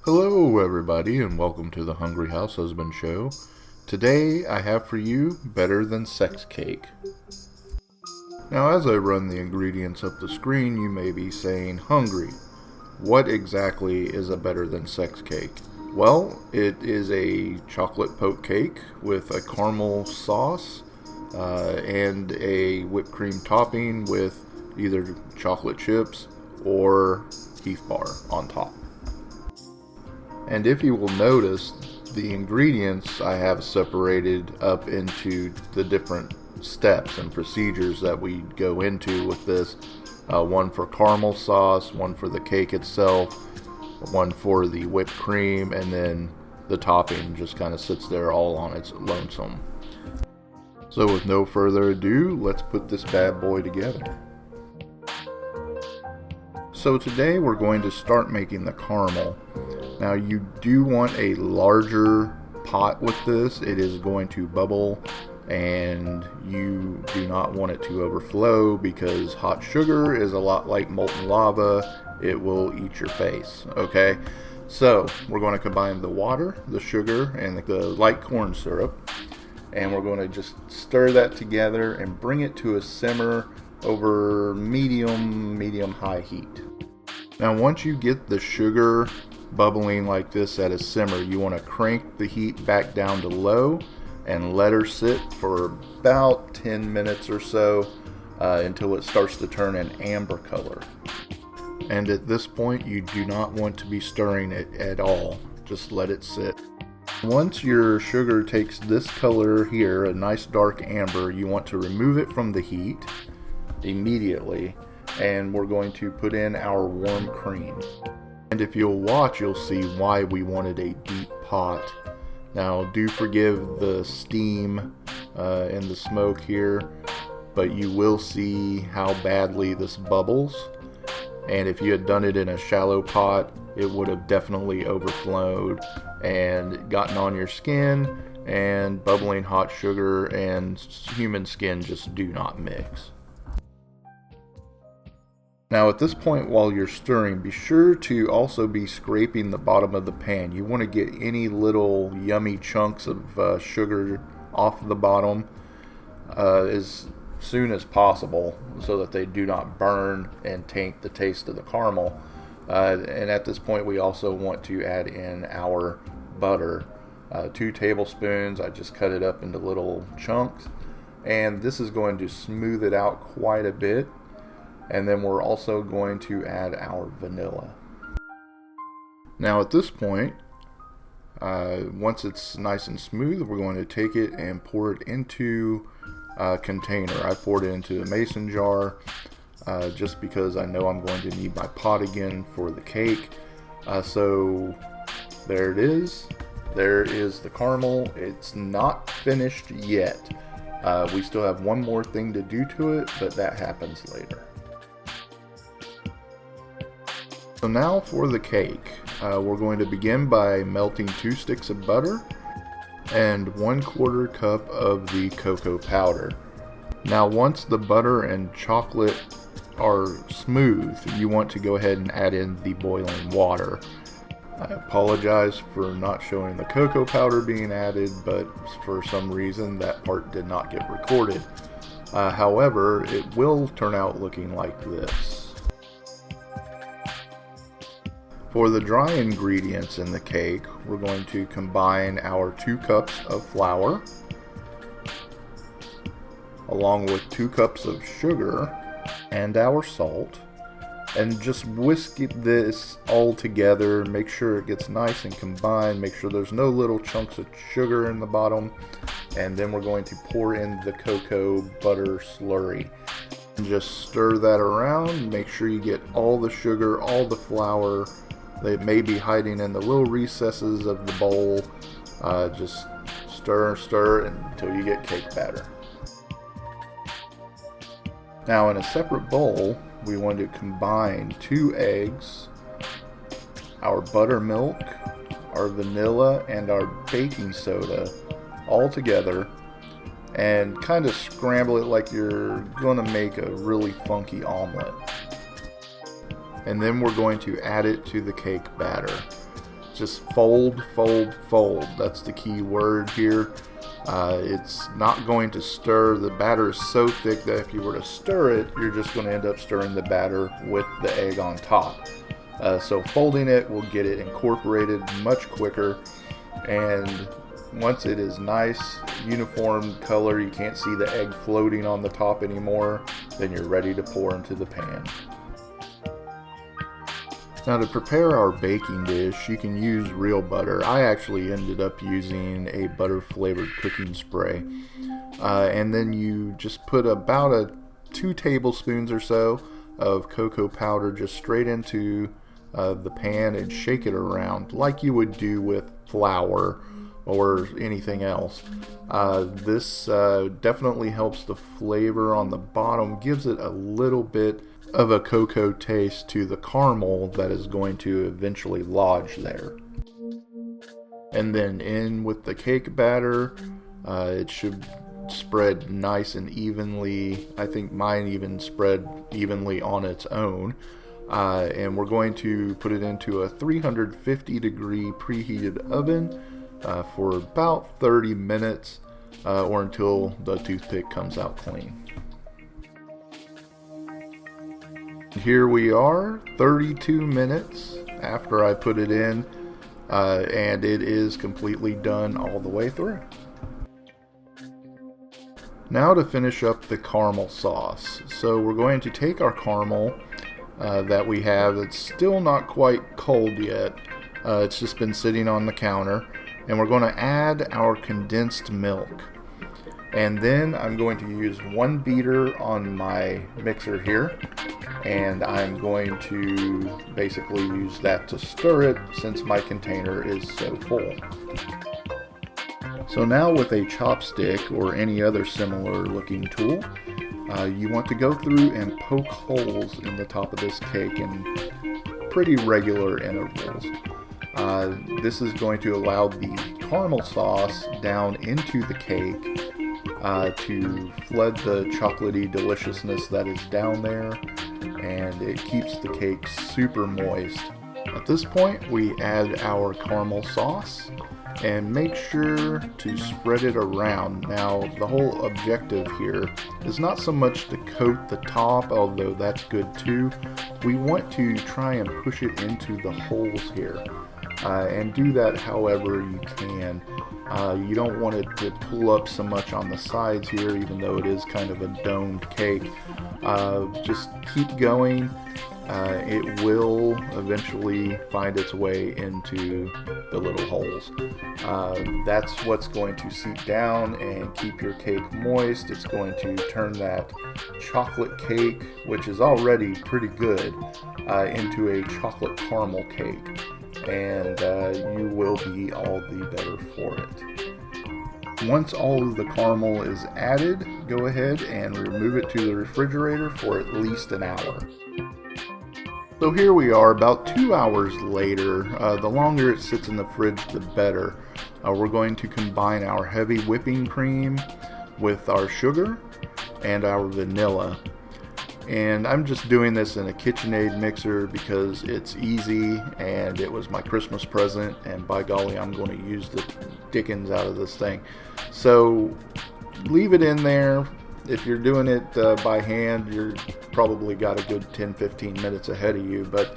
Hello everybody and welcome to the Hungry House Husband Show. Today I have for you better than sex cake. Now as I run the ingredients up the screen, you may be saying, "Hungry, what exactly is a better than sex cake?" Well, it is a chocolate poke cake with a caramel sauce and a whipped cream topping with either chocolate chips or Heath bar on top. And if you will notice, the ingredients I have separated up into the different steps and procedures that we go into with this. One for caramel sauce, one for the cake itself, one for the whipped cream, and then the topping just kind of sits there all on its lonesome. So with no further ado, let's put this bad boy together. So today we're going to start making the caramel. Now you do want a larger pot with this. It is going to bubble and you do not want it to overflow because hot sugar is a lot like molten lava. It will eat your face, okay? So we're going to combine the water, the sugar, and the light corn syrup, and we're going to just stir that together and bring it to a simmer over medium-high heat. Now once you get the sugar bubbling like this at a simmer, you want to crank the heat back down to low and let her sit for about 10 minutes or so until it starts to turn an amber color. And at this point you do not want to be stirring it at all, just let it sit. Once your sugar takes this color here, a nice dark amber, you want to remove it from the heat immediately, and we're going to put in our warm cream. And if you'll watch, you'll see why we wanted a deep pot. Now do forgive the steam and the smoke here, but you will see how badly this bubbles. And if you had done it in a shallow pot, it would have definitely overflowed and gotten on your skin, and bubbling hot sugar and human skin just do not mix. Now at this point, while you're stirring, be sure to also be scraping the bottom of the pan. You want to get any little yummy chunks of sugar off the bottom as soon as possible so that they do not burn and taint the taste of the caramel. And at this point we also want to add in our butter. 2 tablespoons. I just cut it up into little chunks, and this is going to smooth it out quite a bit. And then we're also going to add our vanilla. Now at this point, once it's nice and smooth, we're going to take it and pour it into a container. I poured it into a mason jar just because I know I'm going to need my pot again for the cake. So there it is. There is the caramel. It's not finished yet. We still have one more thing to do to it, but that happens later. So now for the cake, we're going to begin by melting 2 sticks of butter and 1/4 cup of the cocoa powder. Now once the butter and chocolate are smooth, you want to go ahead and add in the boiling water. I apologize for not showing the cocoa powder being added, but for some reason that part did not get recorded. However, it will turn out looking like this. For the dry ingredients in the cake, we're going to combine our 2 cups of flour along with 2 cups of sugar and our salt, and just whisk this all together. Make sure it gets nice and combined. Make sure there's no little chunks of sugar in the bottom, and then we're going to pour in the cocoa butter slurry. And just stir that around. Make sure you get all the sugar, all the flour. They may be hiding in the little recesses of the bowl. Just stir until you get cake batter. Now in a separate bowl, we want to combine 2 eggs, our buttermilk, our vanilla, and our baking soda all together, and kind of scramble it like you're going to make a really funky omelet. And then we're going to add it to the cake batter. just fold, fold, fold. That's the key word here. It's not going to stir. The batter is so thick that if you were to stir it, you're just going to end up stirring the batter with the egg on top. So folding it will get it incorporated much quicker, and once it is nice, uniform color, you can't see the egg floating on the top anymore, then you're ready to pour into the pan. Now to prepare our baking dish, you can use real butter. I actually ended up using a butter flavored cooking spray. And then you just put about 2 tablespoons or so of cocoa powder just straight into the pan and shake it around like you would do with flour or anything else. This definitely helps the flavor on the bottom, gives it a little bit of a cocoa taste to the caramel that is going to eventually lodge there. And then in with the cake batter, it should spread nice and evenly. I think mine even spread evenly on its own. And we're going to put it into a 350 degree preheated oven for about 30 minutes or until the toothpick comes out clean. Here we are, 32 minutes after I put it in, and it is completely done all the way through. Now to finish up the caramel sauce. So we're going to take our caramel that we have. It's still not quite cold yet. It's just been sitting on the counter. And we're going to add our condensed milk. And then I'm going to use 1 beater on my mixer here. And I'm going to basically use that to stir it since my container is so full. So now with a chopstick or any other similar looking tool, you want to go through and poke holes in the top of this cake in pretty regular intervals. This is going to allow the caramel sauce down into the cake to flood the chocolatey deliciousness that is down there, and it keeps the cake super moist. At this point, we add our caramel sauce and make sure to spread it around. Now, the whole objective here is not so much to coat the top, although that's good too. We want to try and push it into the holes here. And do that however you can. You don't want it to pull up so much on the sides here, even though it is kind of a domed cake. Just keep going. It will eventually find its way into the little holes. That's what's going to seep down and keep your cake moist. It's going to turn that chocolate cake, which is already pretty good, into a chocolate caramel cake. And you will be all the better for it. Once all of the caramel is added, go ahead and remove it to the refrigerator for at least an hour. So here we are about 2 hours later. The longer it sits in the fridge, the better. We're going to combine our heavy whipping cream with our sugar and our vanilla. And I'm just doing this in a KitchenAid mixer because it's easy and it was my Christmas present, and by golly, I'm going to use the dickens out of this thing. So leave it in there. If you're doing it by hand, you're probably got a good 10-15 minutes ahead of you, but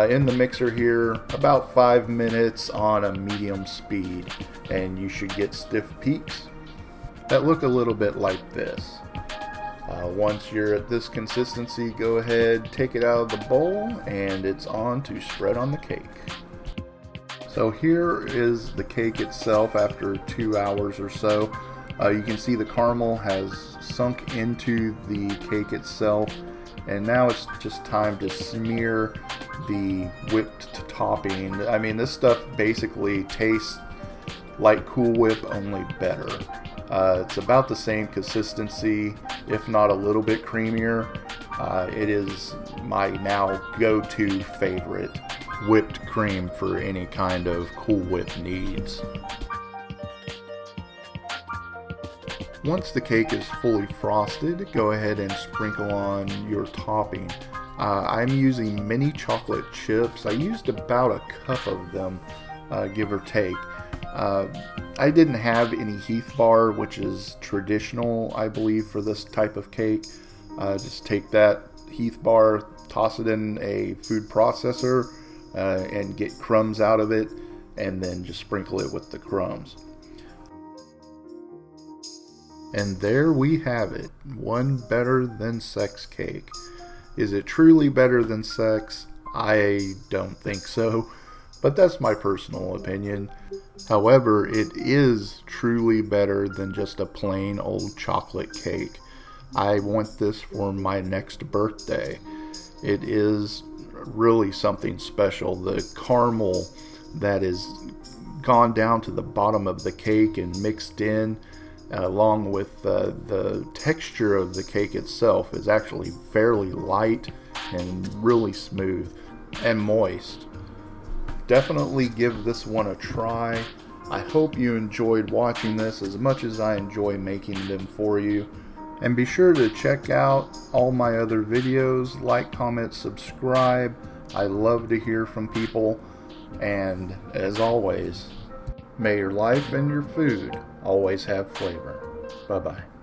in the mixer here, about 5 minutes on a medium speed, and you should get stiff peaks that look a little bit like this. Once you're at this consistency, go ahead, take it out of the bowl, and it's on to spread on the cake. So here is the cake itself after 2 hours or so. You can see the caramel has sunk into the cake itself, and now it's just time to smear the whipped topping. I mean, this stuff basically tastes like Cool Whip, only better. It's about the same consistency, if not a little bit creamier. It is my now go-to favorite whipped cream for any kind of Cool Whip needs. Once the cake is fully frosted, go ahead and sprinkle on your topping. I'm using mini chocolate chips. I used about a cup of them give or take. I didn't have any Heath bar, which is traditional, I believe, for this type of cake. Just take that Heath bar, toss it in a food processor, and get crumbs out of it, and then just sprinkle it with the crumbs. And there we have it, one better than sex cake. Is it truly better than sex? I don't think so, but that's my personal opinion. However, it is truly better than just a plain old chocolate cake. I want this for my next birthday. It is really something special. The caramel that is gone down to the bottom of the cake and mixed in, along with the texture of the cake itself, is actually fairly light and really smooth and moist. Definitely give this one a try. I hope you enjoyed watching this as much as I enjoy making them for you. And be sure to check out all my other videos, like, comment, subscribe. I love to hear from people. And as always, may your life and your food always have flavor. Bye-bye.